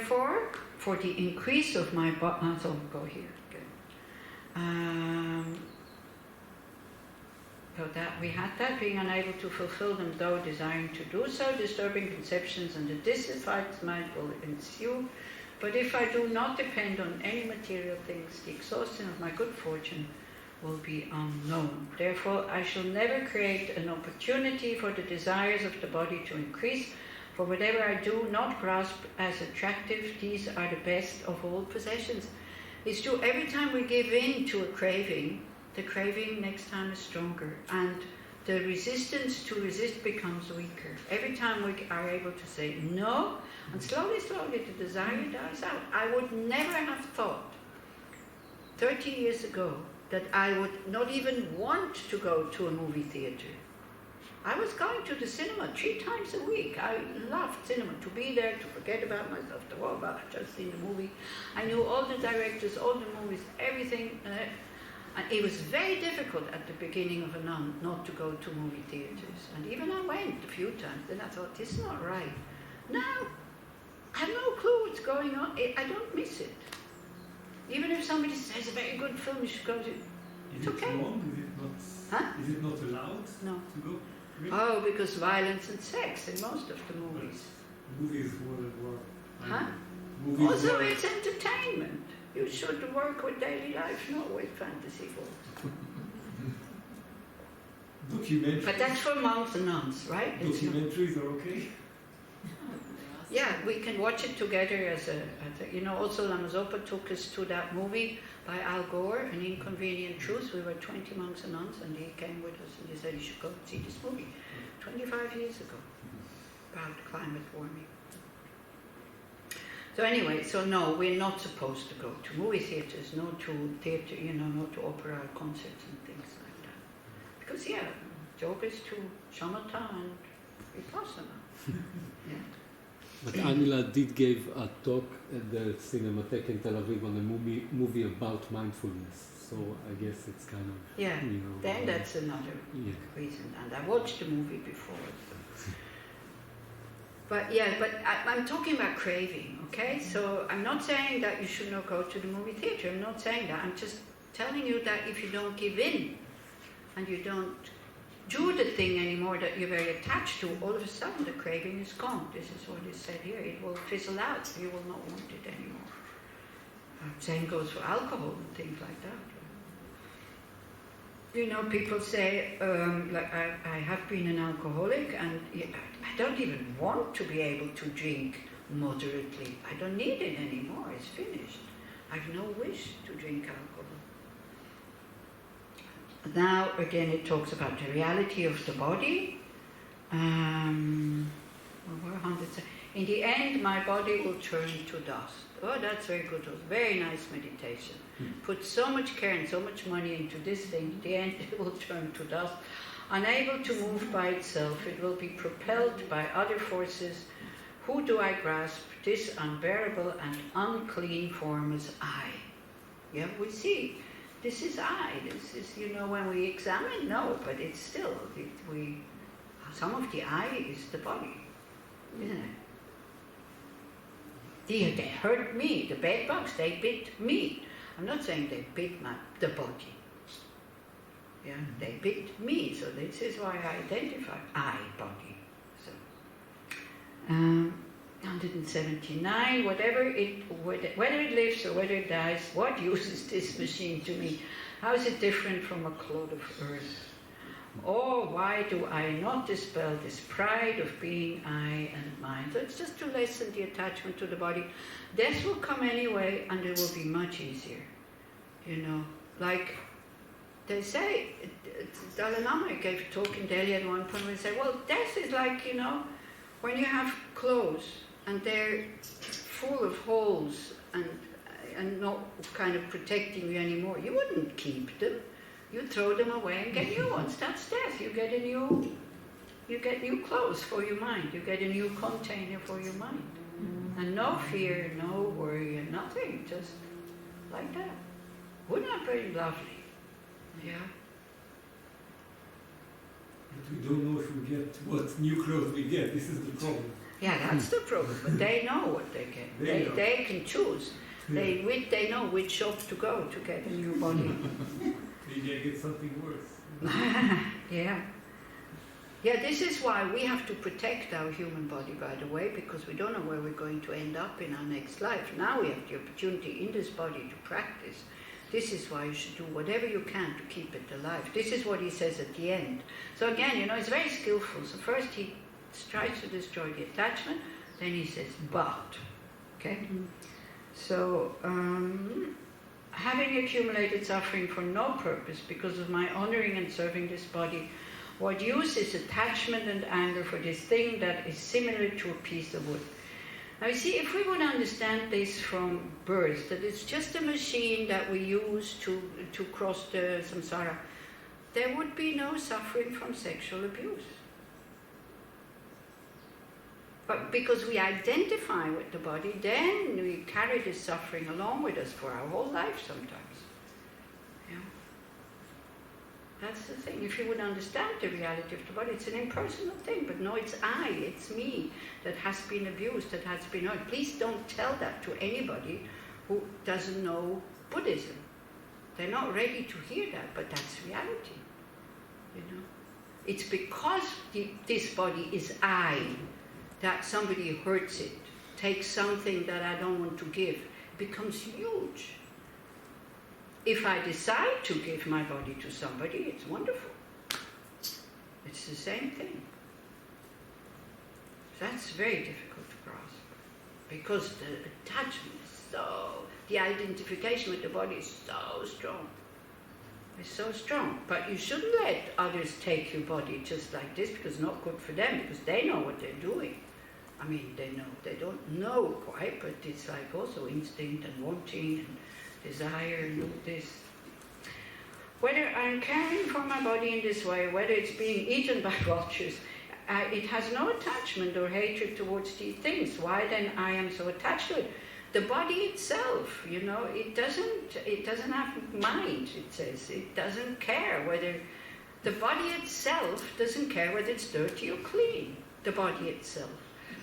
therefore, for the increase of my body, so go here. Okay. So that we had that, being unable to fulfill them, though desiring to do so, disturbing conceptions and the dissatisfied mind will ensue. But if I do not depend on any material things, the exhaustion of my good fortune will be unknown. Therefore, I shall never create an opportunity for the desires of the body to increase, for whatever I do not grasp as attractive, these are the best of all possessions. It's true, every time we give in to a craving, the craving next time is stronger, and the resistance to resist becomes weaker. Every time we are able to say no, and slowly, slowly the desire dies out. I would never have thought 30 years ago that I would not even want to go to a movie theater. I was going to the cinema 3 times a week. I loved cinema, to be there, to forget about myself, to worry about just seeing the movie. I knew all the directors, all the movies, everything. And it was very difficult at the beginning of a nun not to go to movie theaters. And even I went a few times, then I thought, this is not right. Now, I have no clue what's going on. I don't miss it. Even if somebody says a very good film, you should go to it. It's okay. Is it wrong? Is it not, is it not allowed to go? Really? Oh, because violence and sex in most of the movies. Movies were also, it's entertainment. You should work with daily life, not with fantasy books. Documentaries. But that's for monks and nuns, right? Documentaries are okay? Yeah, we can watch it together as a also Lama Zopa took us to that movie by Al Gore, An Inconvenient Truth. We were 20 monks and nuns, and he came with us and he said, you should go see this movie 25 years ago about climate warming. So anyway, so no, we're not supposed to go to movie theaters, no to theater, no to opera concerts and things like that. Because yoga is to shamatha and vipassana. Yeah. But Anila did give a talk at the Cinematheque in Tel Aviv on a movie about mindfulness. So I guess it's kind of Then that's another reason. And I watched the movie before. So. But I'm talking about craving, okay? So I'm not saying that you should not go to the movie theater. I'm not saying that. I'm just telling you that if you don't give in and you don't do the thing anymore that you're very attached to, all of a sudden the craving is gone. This is what is said here. It will fizzle out. You will not want it anymore. Same goes for alcohol and things like that. People say, I have been an alcoholic and I don't even want to be able to drink moderately. I don't need it anymore. It's finished. I have no wish to drink alcohol. Now, again, it talks about the reality of the body. In the end, my body will turn to dust. Oh, that's very good. Very nice meditation. Put so much care and so much money into this thing. In the end, it will turn to dust. Unable to move by itself, it will be propelled by other forces. Who do I grasp? This unbearable and unclean form is I. Yeah, we see. This is I. This is, when we examine, no, but it's still, some of the I is the body, isn't it? They hurt me, the bed bugs, they bit me. I'm not saying they bit the body. Yeah, they bit me, so this is why I identify I, body. So, 179, whether it lives or whether it dies, what use is this machine to me? How is it different from a clod of earth? Or why do I not dispel this pride of being I and mine? So it's just to lessen the attachment to the body. Death will come anyway, and it will be much easier. Like they say, Dalai Lama gave a talk in Delhi at one point where he said, well, death is like, when you have clothes and they're full of holes and not kind of protecting you anymore, you wouldn't keep them. You throw them away and get new ones. That's death. You get new clothes for your mind. You get a new container for your mind. And no fear, no worry, and nothing. Just like that. Wouldn't that be lovely? Yeah. But we don't know if we get what new clothes we get. This is the problem. Yeah, that's the problem. But they know what they get. They can choose. They know which shop to go to get a new body. Maybe I get something worse. Yeah. Yeah, this is why we have to protect our human body, by the way, because we don't know where we're going to end up in our next life. Now we have the opportunity in this body to practice. This is why you should do whatever you can to keep it alive. This is what he says at the end. So again, it's very skillful. So first he tries to destroy the attachment, then he says, but. Okay? So, having accumulated suffering for no purpose because of my honoring and serving this body, what use is attachment and anger for this thing that is similar to a piece of wood? Now you see, if we would understand this from birth, that it's just a machine that we use to cross the samsara, there would be no suffering from sexual abuse. But because we identify with the body, then we carry this suffering along with us for our whole life sometimes. Yeah. That's the thing. If you would understand the reality of the body, it's an impersonal thing. But no, it's I, it's me that has been abused, that has been hurt. Please don't tell that to anybody who doesn't know Buddhism. They're not ready to hear that, but that's reality. It's because this body is I, that somebody hurts it, takes something that I don't want to give, it becomes huge. If I decide to give my body to somebody, it's wonderful. It's the same thing. That's very difficult to grasp, because the attachment is the identification with the body is so strong. It's so strong. But you shouldn't let others take your body just like this, because it's not good for them, because they know what they're doing. I mean, they know. They don't know quite, but it's like also instinct and wanting and desire and all this. Whether I'm caring for my body in this way, whether it's being eaten by vultures, it has no attachment or hatred towards these things. Why then I am so attached to it? The body itself, it doesn't have mind, it says. It doesn't care whether... The body itself doesn't care whether it's dirty or clean. The body itself.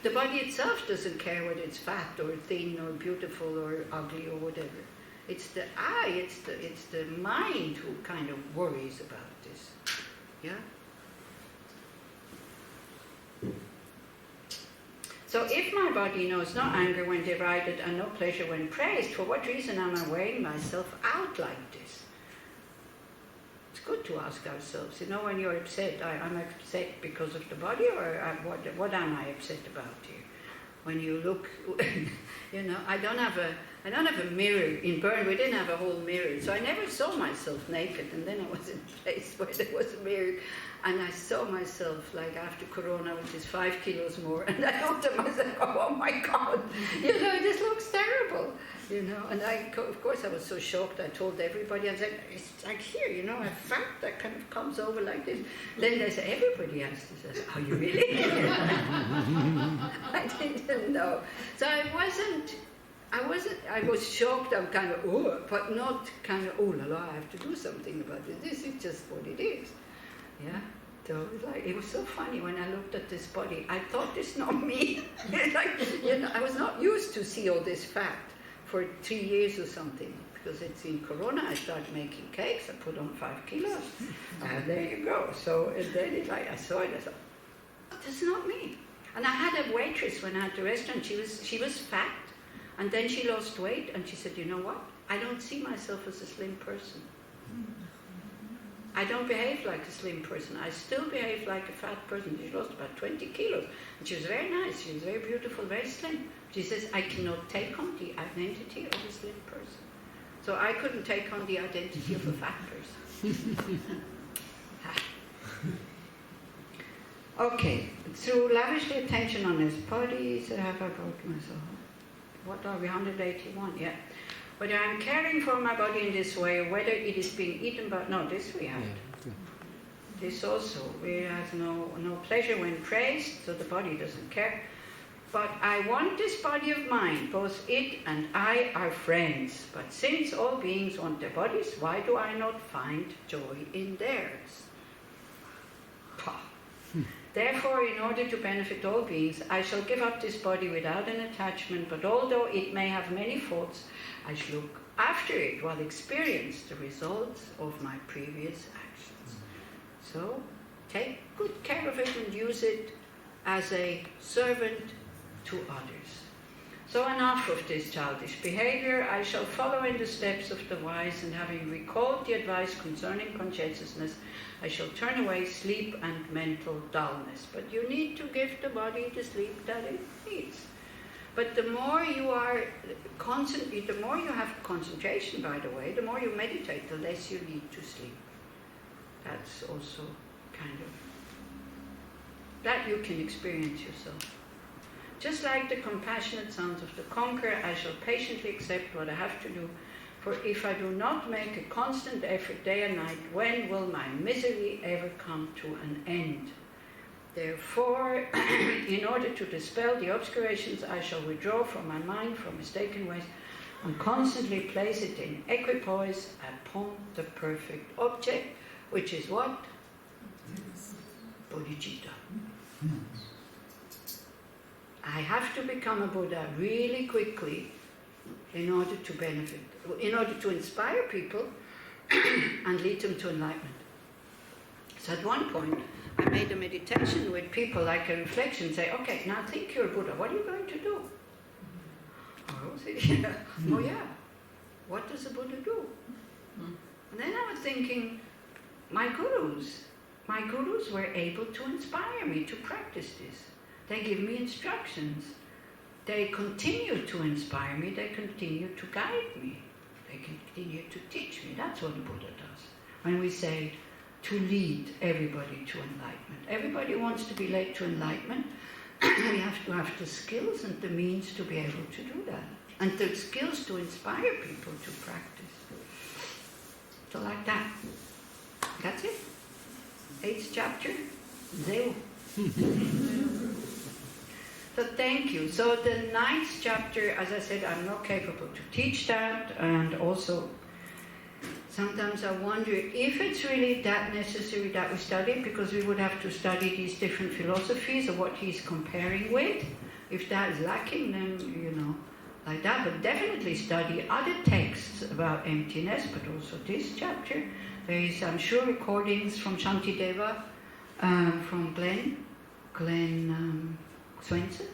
The body itself doesn't care whether it's fat or thin or beautiful or ugly or whatever. It's the I, it's the mind who kind of worries about this. Yeah? So if my body knows no anger when derided and no pleasure when praised, for what reason am I wearing myself out like this? It's good to ask ourselves, when you're upset, I'm upset because of the body, or what am I upset about here? When you look, I don't have a mirror. In Bern, we didn't have a whole mirror, so I never saw myself naked. And then I was in a place where there was a mirror, and I saw myself, like after Corona, which is 5 kilos more, and I looked at myself, oh my God, this looks terrible, And of course I was so shocked, I told everybody, I said, it's like here, a fat that kind of comes over like this. Then they said, everybody has this. I said, are you really? I didn't know. So I was shocked, I'm kind of, but not kind of, oh la la, I have to do something about this. This is just what it is. Yeah? So it was so funny when I looked at this body. I thought it's not me. I was not used to see all this fat for 3 years or something. Because it's in Corona, I started making cakes. I put on 5 kilos. And there you go. So and then I saw it. I thought, that's not me. And I had a waitress when I had the restaurant. She was fat. And then she lost weight. And she said, you know what? I don't see myself as a slim person. I don't behave like a slim person. I still behave like a fat person. She lost about 20 kilos. And she was very nice. She was very beautiful, very slim. She says, I cannot take on the identity of a slim person. So I couldn't take on the identity of a fat person. Okay. Through lavishly attention on his body, so have I brought myself. What are we, 181? Yeah. Whether I'm caring for my body in this way, or whether it is being eaten by... No, this we have. This also. It has no pleasure when praised, so the body doesn't care. But I want this body of mine. Both it and I are friends. But since all beings want their bodies, why do I not find joy in theirs? Therefore, in order to benefit all beings, I shall give up this body without an attachment, but although it may have many faults, I shall look after it while experience the results of my previous actions. So, take good care of it and use it as a servant to others. So enough of this childish behavior. I shall follow in the steps of the wise, and having recalled the advice concerning conscientiousness, I shall turn away sleep and mental dullness. But you need to give the body the sleep that it needs. But the more you are the more you have concentration, by the way, the more you meditate, the less you need to sleep. That's also kind of, that you can experience yourself. Just like the compassionate sons of the conqueror, I shall patiently accept what I have to do, for if I do not make a constant effort day and night, when will my misery ever come to an end? Therefore, in order to dispel the obscurations, I shall withdraw from my mind from mistaken ways and constantly place it in equipoise upon the perfect object, which is what? Bodhicitta. I have to become a Buddha really quickly in order to benefit, in order to inspire people and lead them to enlightenment. So at one point, I made a meditation with people, like a reflection, say, okay, now think you're a Buddha, what are you going to do? Oh yeah, what does a Buddha do? And then I was thinking, my gurus were able to inspire me to practice this. They give me instructions. They continue to inspire me. They continue to guide me. They continue to teach me. That's what the Buddha does. When we say to lead everybody to enlightenment. Everybody wants to be led to enlightenment. We have to have the skills and the means to be able to do that. And the skills to inspire people to practice. So like that. That's it. 8th chapter. Zero. So thank you. So the 9th chapter, as I said, I'm not capable to teach that, and also sometimes I wonder if it's really that necessary that we study, because we would have to study these different philosophies of what he's comparing with. If that is lacking, then, like that. But definitely study other texts about emptiness, but also this chapter. There is, I'm sure, recordings from Shantideva, from Glenn Swenson?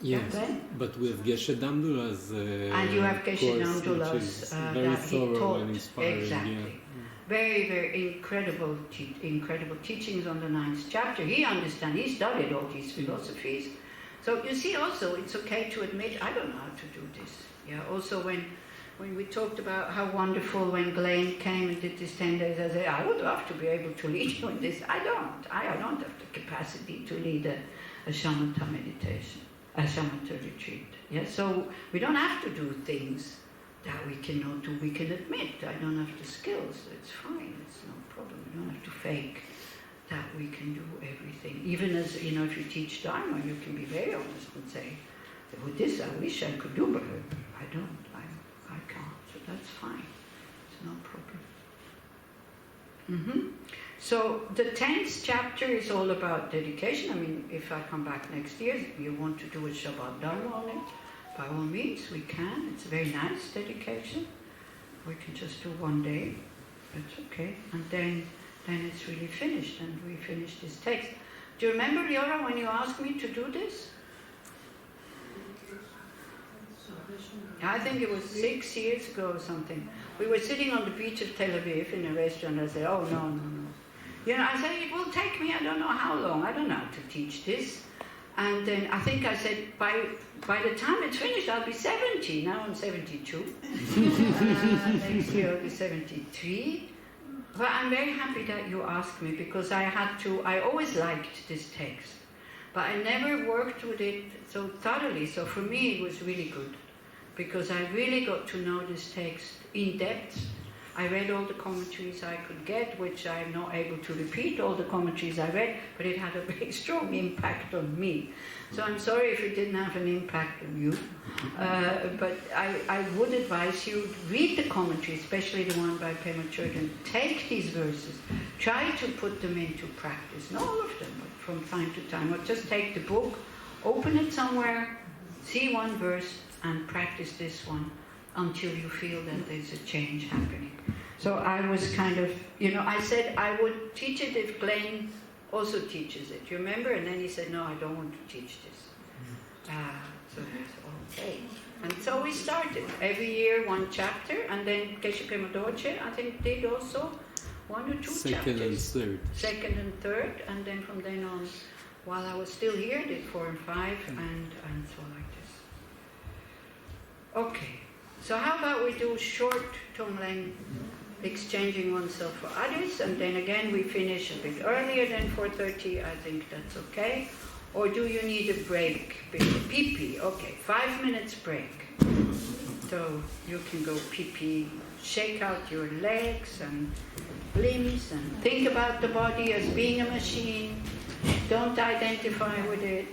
Yes, but we have Geshe Damdula's and you have Geshe Damdula's very thorough and inspiring. Exactly. Yeah. Very, very incredible teachings on the 9th chapter. He studied all these philosophies. So you see also, it's okay to admit, I don't know how to do this. Yeah. Also when we talked about how wonderful when Glenn came and did this 10 days, I said, I would love to be able to lead you in this. I don't have the capacity to lead a shamatha meditation, a shamatha retreat. Yeah? So we don't have to do things that we cannot do. We can admit, I don't have the skills. It's fine, it's no problem. We don't have to fake that we can do everything. Even as, if you teach Dharma, you can be very honest and say, well, this I wish I could do, but I don't. I can't. So that's fine. It's no problem. So the 10th chapter is all about dedication. I mean, if I come back next year, if you want to do a Shabbat Dharma on it, by all means, we can. It's a very nice dedication. We can just do one day. That's okay. And then it's really finished, and we finish this text. Do you remember, Liora, when you asked me to do this? I think it was 6 years ago or something. We were sitting on the beach of Tel Aviv in a restaurant. I said, oh, no. I said, it will take me, I don't know how long. I don't know how to teach this. And then I think I said, by the time it's finished, I'll be 70. Now I'm 72. Next year I'll be 73. But I'm very happy that you asked me, because I always liked this text. But I never worked with it so thoroughly. So for me, it was really good, because I really got to know this text in depth. I read all the commentaries I could get, which I'm not able to repeat all the commentaries I read, but it had a very strong impact on me. So I'm sorry if it didn't have an impact on you. But I would advise you, read the commentary, especially the one by Pema Chodron. Take these verses, try to put them into practice. Not all of them, but from time to time, or just take the book, open it somewhere, see one verse, and practice this one until you feel that there's a change happening. So I was kind of, I said I would teach it if Glenn also teaches it. You remember? And then he said, no, I don't want to teach this. So I said, okay. And so we started. Every year one chapter, and then Geshe Pema Dorje, I think, did also 1 or 2 chapters. Second and third. And then from then on, while I was still here, did 4 and 5, and so like this. Okay. So how about we do short Tonglen, exchanging oneself for others, and then again we finish a bit earlier than 4:30. I think that's okay. Or do you need a break? Pee-pee. Okay, 5 minutes break. So you can go pee-pee, shake out your legs and limbs, and think about the body as being a machine. Don't identify with it.